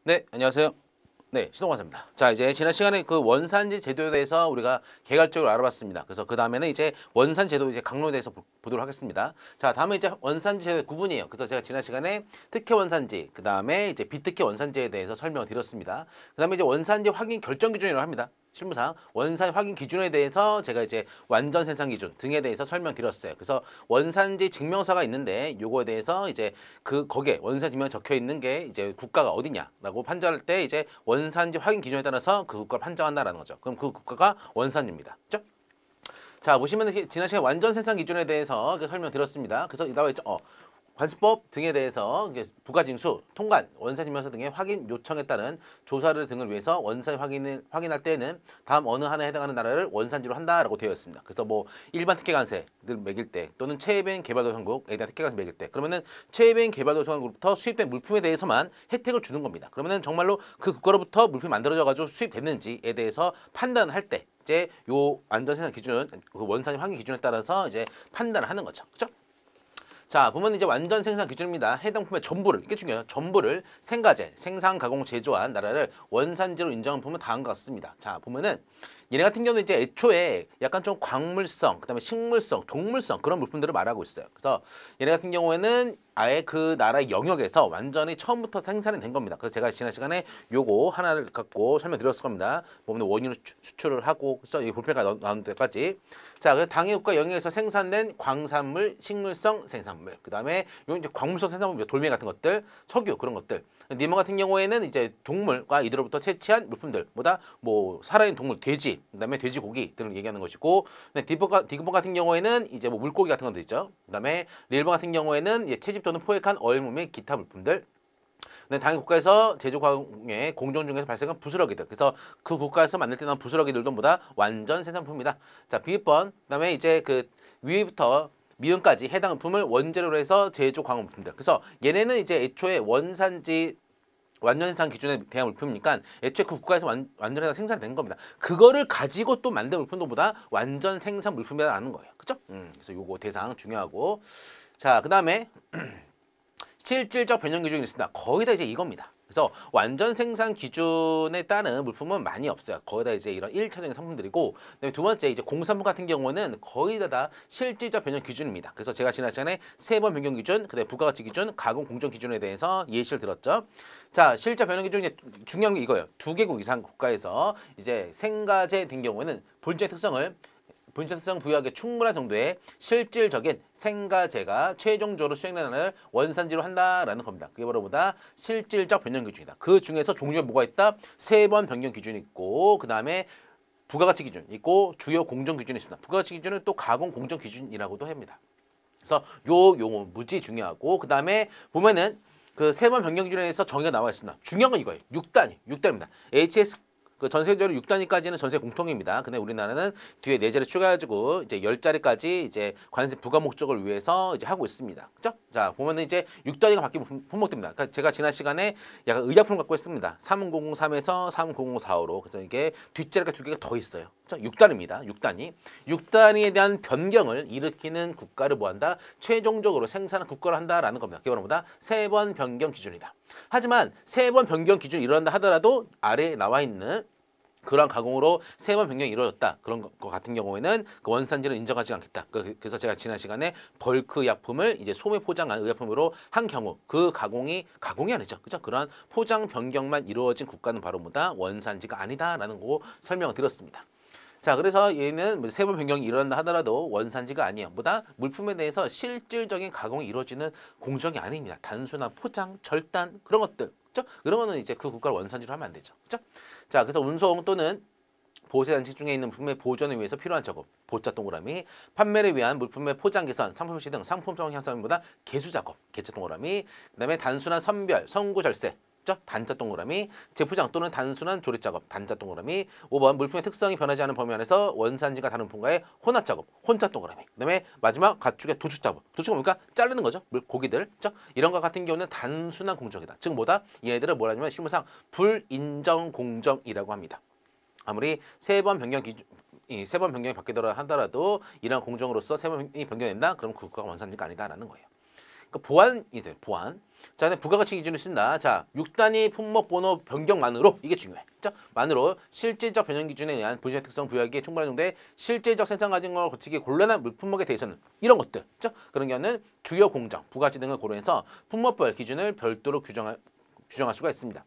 네, 안녕하세요. 네, 신동관입니다. 자, 이제 지난 시간에 그 원산지 제도에 대해서 우리가 개괄적으로 알아봤습니다. 그래서 그 다음에는 이제 원산 제도 이제 강론에 대해서 보도록 하겠습니다. 자, 다음에 이제 원산지 제도의 구분이에요. 그래서 제가 지난 시간에 특혜 원산지, 그 다음에 이제 비특혜 원산지에 대해서 설명을 드렸습니다. 그 다음에 이제 원산지 확인 결정 기준이라고 합니다. 실무상 원산 확인 기준에 대해서 제가 이제 완전 생산 기준 등에 대해서 설명드렸어요. 그래서 원산지 증명서가 있는데 요거에 대해서 이제 거기에 원산 증명 적혀 있는 게 이제 국가가 어디냐라고 판정할 때 이제 원산지 확인 기준에 따라서 그 국가를 판정한다라는 거죠. 그럼 그 국가가 원산지입니다. 그죠? 자, 보시면 지난 시간에 완전 생산 기준에 대해서 설명드렸습니다. 그래서 나와 있죠. 관습법 등에 대해서 부가징수, 통관, 원산증명서 등의 확인 요청에 따른 조사를 등을 위해서 원산 확인할 때에는 다음 어느 하나에 해당하는 나라를 원산지로 한다라고 되어 있습니다. 그래서 뭐 일반 특혜관세를 매길 때 또는 최혜빈 개발도상국에 대한 특혜관세 매길 때 그러면은 최혜빈 개발도상국으로부터 수입된 물품에 대해서만 혜택을 주는 겁니다. 그러면은 정말로 그 국가로부터 물품이 만들어져 가지고 수입됐는지에 대해서 판단할 때 이제 요 안전생산 기준, 그 원산 확인 기준에 따라서 이제 판단을 하는 거죠. 그렇죠? 자, 보면 이제 완전 생산 기준입니다. 해당 품의 전부를, 이게 중요해요. 전부를 생가제, 생산, 가공, 제조한 나라를 원산지로 인정한 품은 다음과 같습니다. 자, 보면은 얘네 같은 경우는 이제 애초에 약간 좀 광물성, 그다음에 식물성, 동물성 그런 물품들을 말하고 있어요. 그래서 얘네 같은 경우에는 아예 그 나라의 영역에서 완전히 처음부터 생산이 된 겁니다. 그래서 제가 지난 시간에 요거 하나를 갖고 설명드렸을 겁니다. 보면 원유를 수출을 하고, 그래서 이 볼펜가 나오는 데까지. 자, 그래서 당해국가 영역에서 생산된 광산물, 식물성 생산물, 그 다음에 요 이제 광물성 생산물, 돌멩이 같은 것들, 석유 그런 것들. 니모 같은 경우에는 이제 동물과 이들로부터 채취한 물품들보다 뭐 살아있는 동물, 돼지, 그다음에 돼지고기 등을 얘기하는 것이고, 디귿번 같은 경우에는 이제 뭐 물고기 같은 것도 있죠. 그다음에 릴번 같은 경우에는 이제 채집 또는 포획한 어획물 및 기타 물품들. 당해 국가에서 제조 과정의 공정 중에서 발생한 부스러기들. 그래서 그 국가에서 만들 때 나온 부스러기들도 보다 완전 생산품입니다. 자, 비읍번. 그다음에 이제 그 위부터 미음까지 해당 물품을 원재료로 해서 제조 광업 물품들. 그래서 얘네는 이제 애초에 원산지 완전 생산 기준에 대한 물품이니까 애초에 그 국가에서 완전히 생산된 겁니다. 그거를 가지고 또 만든 물품도보다 완전 생산 물품이라는 거예요. 그죠? 그래서 요거 대상 중요하고. 자, 그 다음에 실질적 변형 기준이 있습니다. 거의 다 이제 이겁니다. 그래서 완전 생산 기준에 따른 물품은 많이 없어요. 거의 다 이제 이런 1차적인 상품들이고, 그다음에 두 번째 이제 공산품 같은 경우는 거의 다 실질적 변형 기준입니다. 그래서 제가 지난 시간에 3번 변경 기준, 그다음에 부가가치 기준, 가공 공정 기준에 대해서 예시를 들었죠. 자, 실질적 변형 기준 중요한 게 이거예요. 2개국 이상 국가에서 이제 생가제 된 경우에는 본질의 특성을 분실성 부여하기에 충분한 정도의 실질적인 생가제가 최종적으로 수행되는 원산지로 한다라는 겁니다. 그게 바로 보다 실질적 변경 기준이다. 그 중에서 종류가 뭐가 있다? 3번 변경 기준이 있고, 그 다음에 부가가치 기준 있고, 주요 공정 기준이 있습니다. 부가가치 기준은 또 가공 공정 기준이라고도 합니다. 그래서 요 용어 무지 중요하고, 그 다음에 보면은 그 3번 변경 기준에서 정의가 나와 있습니다. 중요한 건 이거예요. 6단입니다. HS 그 전세적으로 6단위까지는 전세 공통입니다. 근데 우리나라는 뒤에 4자리 추가해가지고 이제 10자리까지 이제 관세 부과 목적을 위해서 이제 하고 있습니다. 그죠? 자, 보면은 이제 6단위가 바뀌면 품목됩니다. 그러니까 제가 지난 시간에 약간 의약품을 갖고 했습니다. 3003에서 300545로. 그래서 이게 뒷자리가 2개가 더 있어요. 그죠? 6단위입니다. 6단위. 6단위에 대한 변경을 일으키는 국가를 뭐한다? 최종적으로 생산한 국가를 한다라는 겁니다. 그게 바로 뭐다? 3번 변경 기준이다. 하지만 3번 변경 기준이 일어난다 하더라도 아래에 나와 있는 그런 가공으로 3번 변경이 이루어졌다. 그런 것 같은 경우에는 그 원산지를 인정하지 않겠다. 그래서 제가 지난 시간에 벌크 약품을 이제 소매 포장한 의약품으로 한 경우 그 가공이 아니죠. 그죠? 그런 포장 변경만 이루어진 국가는 바로 뭐다? 원산지가 아니다라는 거 설명을 드렸습니다. 자, 그래서 얘는 3번 변경이 일어난다 하더라도 원산지가 아니에요. 뭐다? 물품에 대해서 실질적인 가공이 이루어지는 공정이 아닙니다. 단순한 포장, 절단 그런 것들. 그죠? 그런 거는 이제 그 국가를 원산지로 하면 안 되죠. 그죠? 자, 그래서 운송 또는 보세단체 중에 있는 물품의 보존을 위해서 필요한 작업, 보자 동그라미, 판매를 위한 물품의 포장 개선, 상품 표시 등 상품성 향상보다 개수 작업, 개체 동그라미, 그다음에 단순한 선별, 선구 절세, 단자 동그라미, 재포장 또는 단순한 조립 작업, 단자 동그라미. 5번 물품의 특성이 변하지 않은 범위 안에서 원산지가 다른 품과의 혼합 작업, 혼자 동그라미. 그다음에 마지막 가축의 도축 작업. 도축은 뭡니까? 자르는 거죠. 고기들. 이런 것 같은 경우는 단순한 공정이다. 즉 뭐다? 얘네들은 뭐라냐면 실무상 불인정 공정이라고 합니다. 아무리 3번 변경 기준 이 3번 변경이 바뀌더라 하더라도 이러한 공정으로서 3번 변경이 변경된다. 그럼 그 국가가 원산지가 아니다라는 거예요. 그러니까 보안이 돼. 보안. 자, 근데 부가가치 기준을 쓴다. 자, 6단위 품목 번호 변경만으로 이게 중요해. 자, 만으로 실질적 변형 기준에 의한 본질적 특성 부여하기에 충분한 정도의 실질적 생산 과정을 거치기 곤란한 물품목에 대해서는 이런 것들. 자, 그런 경우는 주요 공정, 부가가치 등을 고려해서 품목별 기준을 별도로 규정할 수가 있습니다.